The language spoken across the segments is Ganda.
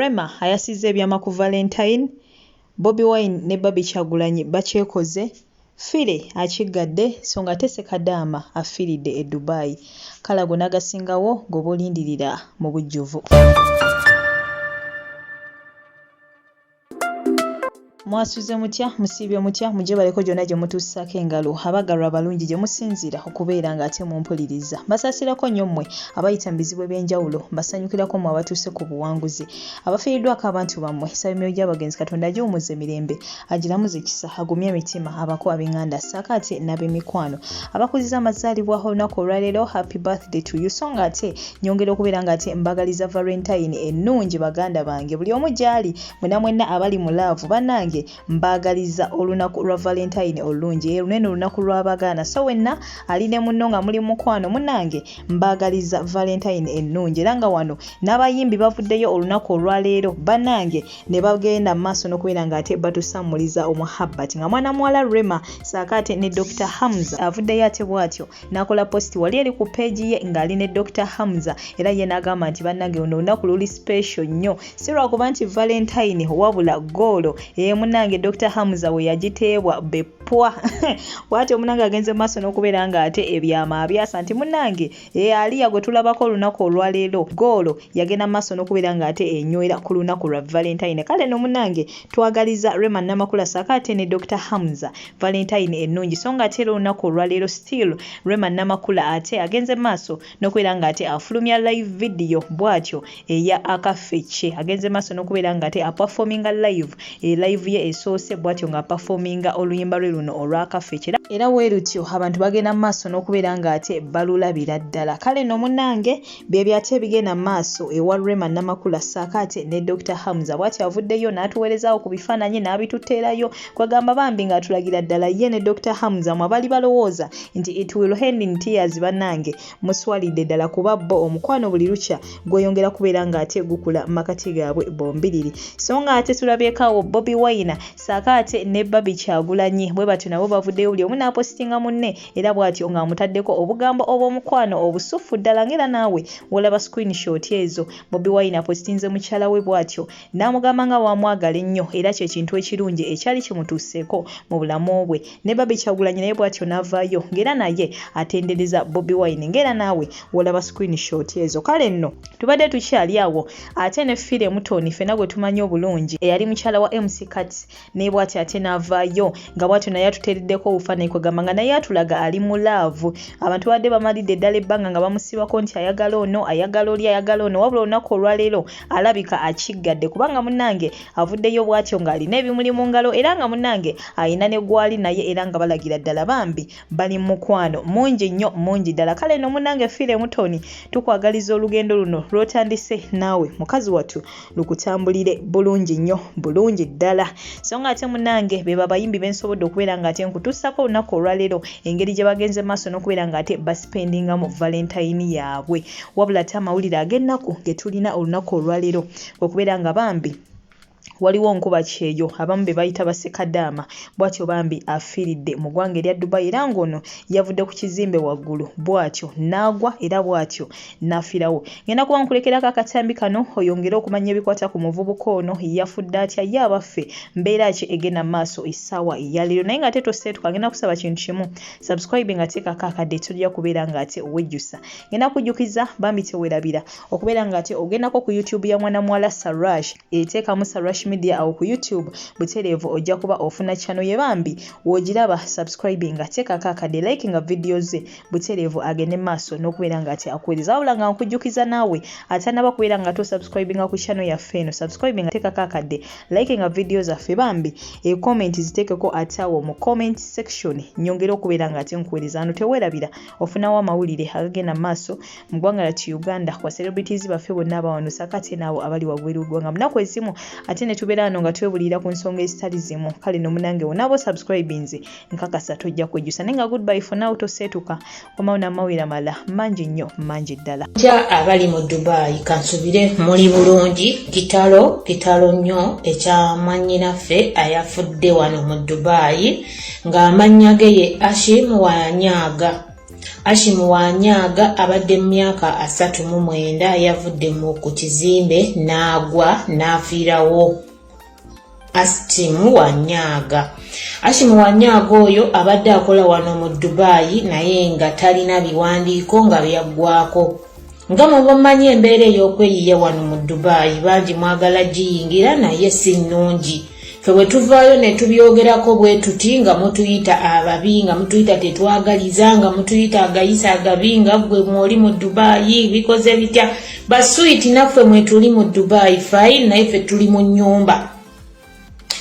Rema ayasizza ebyama ku Valentine, Bobi Wine ne Babi Kyagulanyi bakyekoze, Fille akiggadde so nga Sekadaama afiiridde eDubai. Kalago n'agasingawo g'oba olindirira mu bujjuvu. Mwasuze mutya, musiibye mutya, mujje baleko gyonna gye mutuusako engalo, abagalwa abalungi gye musinzira okubeera ng'ate mumpuliriza. Basaasirako nnyo mmwe abayita mu bizibu eby'enjawulo, basanyukirako mmwe abatuuse ku buwanguzi. Abafiiriddwako abantu bammwe, nsaba emyoyo gy'abagenzi Katonda agiwummuze emirembe, agiramuze ekisa, agumye emitima, abako ab'enganda, ssaako ate n'ab'emikwano. Abakuziza amazaalibwa olunaku olwaleero, happy birthday to you. So ng'ate nyongera okubeera ng'ate mbagaliza Valentine ennungi baganda bange. Buli omu gy'ali, mwenna abali mu laavu, bannange mbagaliza olunaku lwa Valentine olungi lunene olunaku lw'abagaana. So wenna aline munno nga muli mukwano munnange mbagaliza Valentine ennungi era nga wano n'abayimbi bavuddeyo olunaku olwaleero bannange ne bagenda maaso n'okubeera ng'ate batusammuliza omuhabbati nga mwana muwala Rema ssaako ate ne Dr. Hamza avuddeyo ate bw'atyo n'akola posti wali eri ku peegi ye ng'ali ne Dr. Hamza era ye n'agamba nti bannange luno olunaku luli special nnyo si lwakuba nti Valentine wabula goolo munange Dr. Hamza we yagiteebwa bepwa bw'atyo munange agenze maaso n'okubeera ng'ate ebyama abyasa nti munange aliya gwe tulabako olunaku olwaleero goolo yagenda maaso n'okubeera ng'ate enywera ku lunaku lwa Valentine. Kale no munange twagaliza Rema Namakula ssaako ate ne Dr. Hamza Valentine ennungi so nga ate olunaku olwaleero still Rema Namakula ate agenze maaso n'okubeera ng'ate afulumya live video bw'atyo eya Akaffekye agenze maaso n'okubeera ng'ate aperforminga live ye esoose bw'atyo nga performinga oluyimba lwe luno olwa Akaffekye era weerutyo abantu bagenda maaso n'okubeera ng'ate balulabira ddala. Kale no munnange bye byate bigenda maaso ewa Rema Namakula ssaako ate ne Dr. Hamza bw'atyo avuddeyo n'atuweerezaawo ku bifaananyi n'abituteerayo kwegamba bambi ng'atulagira ddala ye ne Dr. Hamza mwabali balowooza nti it will end in tears bannange muswalidde ddala kuba bo omukwano buli lukya gweyongera kubeera ng'ate gukula makati gaabwe bombiriri. So ng'ate tulabyekaawo Bobi Wine ssaako ate ne Babi Kyagulanyi bwe batyo nabo bavuddeyo buli omu n'apositinga munne era bw'atyo ng'amutaddeko obugambo obw'omukwano obusufu ddala ng'era naawe wolaba screenshot ezo. Bobi Wine apositinze mukyala we bw'atyo n'amugamba nga wamwagala ennyo era kye kintu ekirungi ekyali kimutuuseeko mu bulamu bwe. Ne Babi Kyagulanyi naye bw'atyo n'avaayo ng'era naye atendereza Bobi Wine ng'era naawe wolaba screenshot ezo. Kale nno tubadde tukyali awo ate ne Fille mutoni ffenna gwe tumanyi obulungi eyali mukyala wa MC Kati ne bw'atyo ate n'avaayo nga bw'atyo naye atuteereddeko obufaananyi kwegamba nga naye atulaga ali mu laavu. Abantu badde bamalidde eddala ebbanga nga bamusibako nti ayagala ono ayagala oli ayagala ono wabula olunaku olwaleero alabika akiggadde kubanga munnange avuddeyo bw'atyo ng'alina ebimuli mu ngalo era nga munnange ayina ne gwali naye era nga balagira ddala bambi bali mu mukwano mungi nnyo mungi ddala. Kale no munnange Fille mutoni tukwagaliza olugendo luno lw'otandise naawe mukazi wattu lukutambulire bulungi nnyo bulungi ddala. So ng'ate munnange be babayimbi bensobodde okubeera ng'ate nkutuusako olunaku olwaleero engeri gye bagenze maaso n'okubeera ng'ate basipendinga mu Valentine yaabwe wabula ate amawulire ag'ennaku ge tulina olunaku olwaleero okubeera nga bambi waliwo nkuba kyeyo abamu be bayita Sekadaama bw'atyo bambi afiiridde mu ggwanga erya Dubai era ng'ono yavudde ku kizimbe waggulu bw'atyo n'agwa era bw'atyo n'afiirawo. Ngenda kuba nkulekerako akatambi kano oyongere okumanya ebikwata ku muvubuka ono yafudde atya ye abaffe mbeera ki egenda maaso essaawa eyaleero naye ng'ate toseetuka ngenda kusaba kintu kimu subscribe nga teekako akadde tujja kubeera ng'ate owejjusa. Ngenda kujjukiza bambi teweerabira okubeera ng'ate ogendako ku YouTube ya mwana muwala Sarash eteekamu Sarash media awo ku YouTube butereevu ojja kuba ofuna channel ye bambi wogiraba subscribing teekako akadde like nga videos ze butereevu agende maaso n'okubeera ng'ate akuweereza wabula nga nkujjukiza naawe atanaba kubeera nga to subscribing ku channel yaffe eno subscribing teekako akadde like nga videos zaffe bambi comment ziteekeko atawo mu comment section nyongera okubeera ng'ate nkuweereza ano teweerabira ofunawo amawulire agagenda maaso mu ggwanga lya Uganda kwa celebrities baffe bonna abawanusa kati naabo abali wabweru ggwanga munaku ezimu ate ne tubeera ano nga twebulira ku nsonga ezitali zimu. Kale no munange wonabo subscribinze nkakasa tojja kwejjusa nenga goodbye for now toseetuka komao n'amawulire mala mangi nnyo mangi ddala. Ja abali mu Dubai kansubire muli bulungi kitalo nnyo ekyamannyinaffe ayafudde wano mu Dubai ng'amannya ge ye Ashim Wanyaga Ashimu Wanyaga abadde mu myaka 39 yavudde mu ku kizimbe n'agwa n'afiirawo. Ashimu Wanyaga oyo abadde akola wano mu Dubai naye nga talina biwandiiko nga byaggwako. Nga mubamanyi embeera ey'okweyiya wano mu Dubai bangi mwagala giyingira naye si nnungi. Ffe bwe tuvaayo ne tubyogerako bwe tuti nga mutuyita ababi, nga mutuyita tetwagaliza, nga mutuyita agayisa agabi, nga gwe mwoli mu Dubai bikoze bitya. Baswiti naffe mwe tuli mu Dubai fine naye ffe tuli mu nnyumba.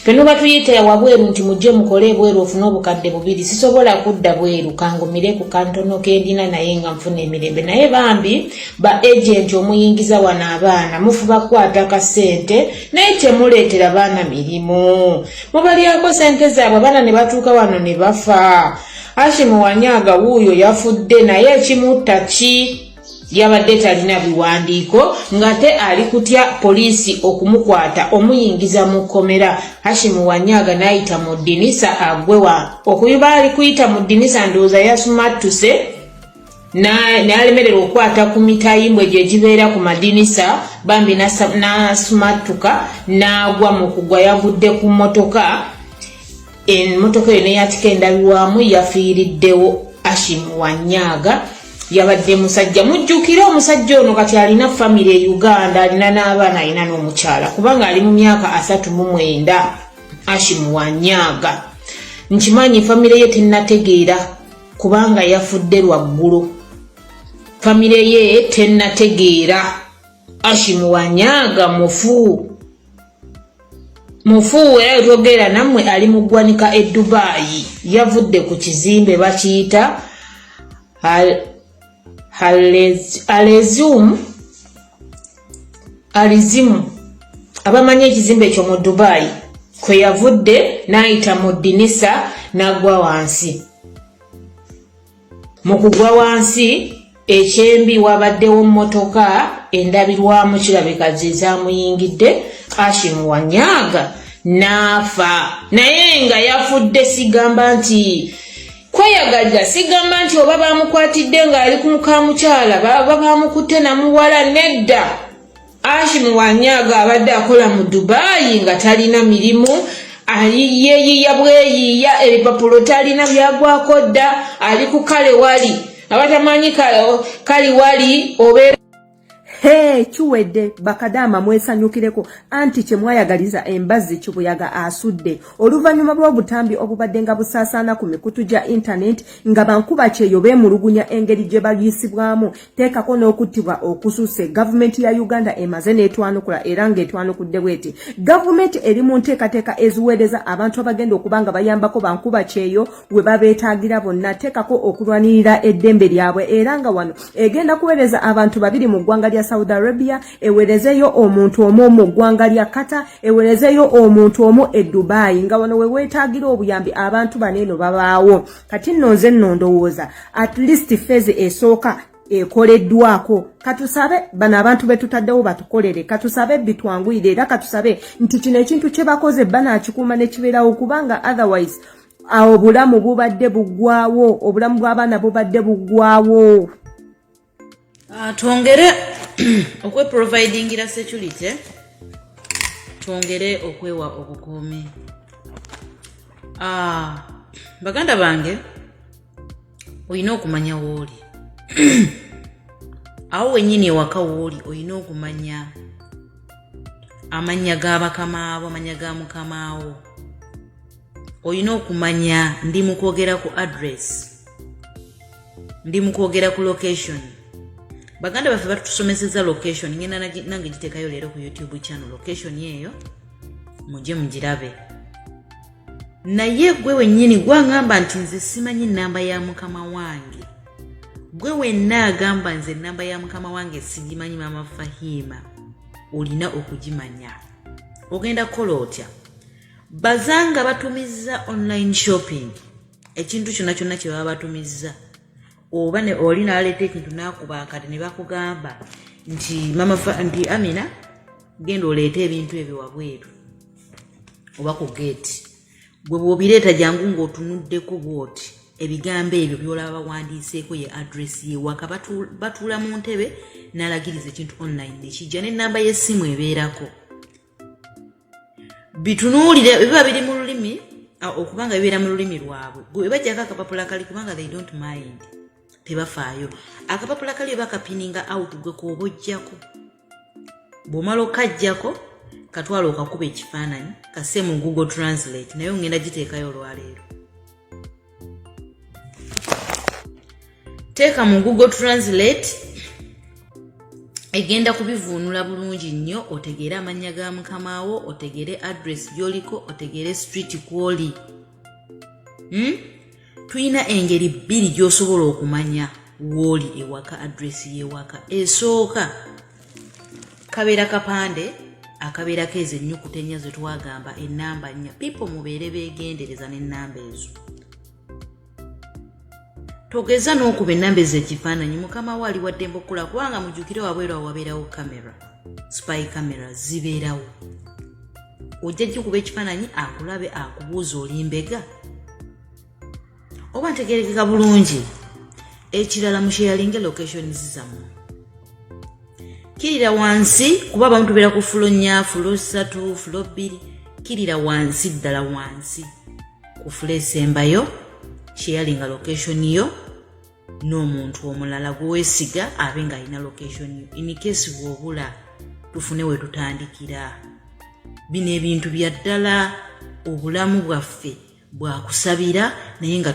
Fenno batuyita wabweru nti mujje mukole bweru ofune obukadde 2. Sisobola kudda bweru kangumire ku kantono kendina naye nga nfuna emirembe. Naye bambi ba agent omuyingiza wana abaana mufuba kwata ka sente naye temuleetera baana mirimu. Mubalyako sente zaabwe abaana ne batuuka wano ne bafa. Ashimu Wanyaga wuuyo yafudde naye ekimutta ki? Yabadde talina biwandiiko ngate ali kutya poliisi okumukwata omuyingiza mu kkomera. Ashimu Wanyaga n'ayita mu ddinisa agwewa okuyuba ali kuyita mu ddinisa ndowooza yasumattuse n'alemerera okukwata ku mitayimbwe gye gibeera ku madinisa bambi n'asumattuka n'agwa mu kugwa yavudde ku mmotoka. Emmotoka eyo neyatika endabirwamu yafiiriddewo. Ashimu Wanyaga yabadde musajja mujjukira omusajja ono kati alina family e Uganda alina n'abaana alina n'omukyala kubanga ali mu myaka 39. Ashimu Wanyaga nkimanyi family ye tennategeera kubanga yafudde lwaggulu. Family ye tennategeera. Ashimu Wanyaga mufu era togera nammwe ali mu ggwanika eDubai yavudde ku kizimbe bakiyita Alizimu abamanyi ekizimbe ekyo mu Dubai kwe yavudde n'ayita mu ddinisa n'agwa wansi. Mu kugwa wansi ekyembi wabaddewo mmotoka endabirwamu kirabika ze zaamuyingidde. Ashimu Wanyaga n'afa naye nga yafudde sigamba nti kweyagalira sigamba nti oba bamukwatidde nga ali ku mukamukyala baba bamukutte namuwala nedda. Ashimu Wanyaga abadde akola mu Dubai nga talina mirimu yeeyiya bweyiya ebipapulo talina byagwako dda ali ku kale wali abatamanyi kale wali obeera Kiwedde Sekadaama mwesanyukireko anti kye mwayagaliza embazzi kibuyaga asudde oluvannyuma lw'obutambi obubadde nga busaasaana ku mikutu gya internet nga bankuba kyeyo beemulugunya engeri gye baliisibwamu teekako n'okuttibwa okusuuse gavumenti ya Uganda emaze n'etwanukula era ng'etwanukudde bweti gavumenti eri mu nteekateeka eziweereza abantu abagenda okuba nga bayambako bankuba kyeyo we babeetaagira bonna teekako okulwanirira eddembe lyabwe era nga wano egenda kuweereza abantu 2 mu ggwanga lya Saudi Arabia ewerezeyo omuntu omu mu ggwanga lya Qatar ewerezeyo omuntu omu e Dubai nga wano we weetaagira obuyambi abantu baneeno babaawo kati nnoze ndowooza at least phase esooka ekoleddwako katusabe bano abantu betutaddewo batukolere katusabe bitwanguyire era katusabe nti kino ekintu kye bakoze banaakikuuma ne kibeerawo kubanga otherwise obulamu bubadde buggwawo obulamu bw'abaana bubadde buggwawo. Twongere okwe providingira security twongere okwewa obukuumi. Baganda bange oyina okumanya wooli awo wennyini ewaka wooli oyina okumanya amannya g'abakamaawo amanya ga mukamaawo oyina okumanya ndi mu kwogera ku address ndi mu kwogera ku location. Baganda baffe batusomeseza location ngenda nange giteekayo leero ku YouTube channel location yeeyo mujje mugirabe. Naye gwe wennyini gwangamba nti nze simanyi nnamba ya mukama wange gwe wenna agamba nze nnamba ya mukama wange sigimanyi Mama Fahima olina okugimanya. Ogenda kukola otya? Bazanga batumiza online shopping ekintu kyonna kyonna kye baba batumizza oba ne olina alete ekintu nakuba akati ne bakugamba nti nti Amina genda oleete ebintu ebyo wabweru oba ku gate gwe bw'obireeta jangu ng'otunuddeko bwoti ebigambo ebyo byolaba bawandiiseeko ye address ye waka batuula mu ntebe n'alagiriza ekintu online nekijja n'ennamba y'essimu ebeerako bitunuulire biba biri mu lulimi okubanga bibeera mu lulimi lwabwe gwe bajjako akapapula kali kubanga they don't mind tebafaayo akapapula kali bakapininga out gwe kooba ojjako bw'omala okajjako katwala okakuba ekifaananyi kasse mu Google Translate naye ngenda giteekayo olwaleero teeka mu Google Translate egenda kubivuunula bulungi nnyo otegeere amannya ga mukamaawo otegeere address gy'oliko otegeere street kw'oli tuyina engeri bbiri gy'osobola okumanya w'oli ewaka address y'ewaka esooka kabeera kapande akabeerako ezo ennyukuta ennya ze twagamba ennamba nnya people mubeere beegendereza n'ennamba ezo togeza n'okuba ennamba ezo ekifaananyi mukama we ali waddembe okula kubanga mujjukire wabweru awo wabeerawo kamera spy camera zibeerawo ojja gikuba ekifaananyi akulabe akubuuza olimbega oba ntegerekeka bulungi ekirala musheyalinge locations zammwe kirira wansi kuba abamu tubeera ku fulo 4 fulo 3 fulo 2 kirira wansi ddala wansi ku fulo esembayo sharinga location yo n'omuntu omulala gweweesiga abe nga alina location yo in case bw'obula tufune we tutandikira bino ebintu bya ddala obulamu bwaffe bwakusabira naye nga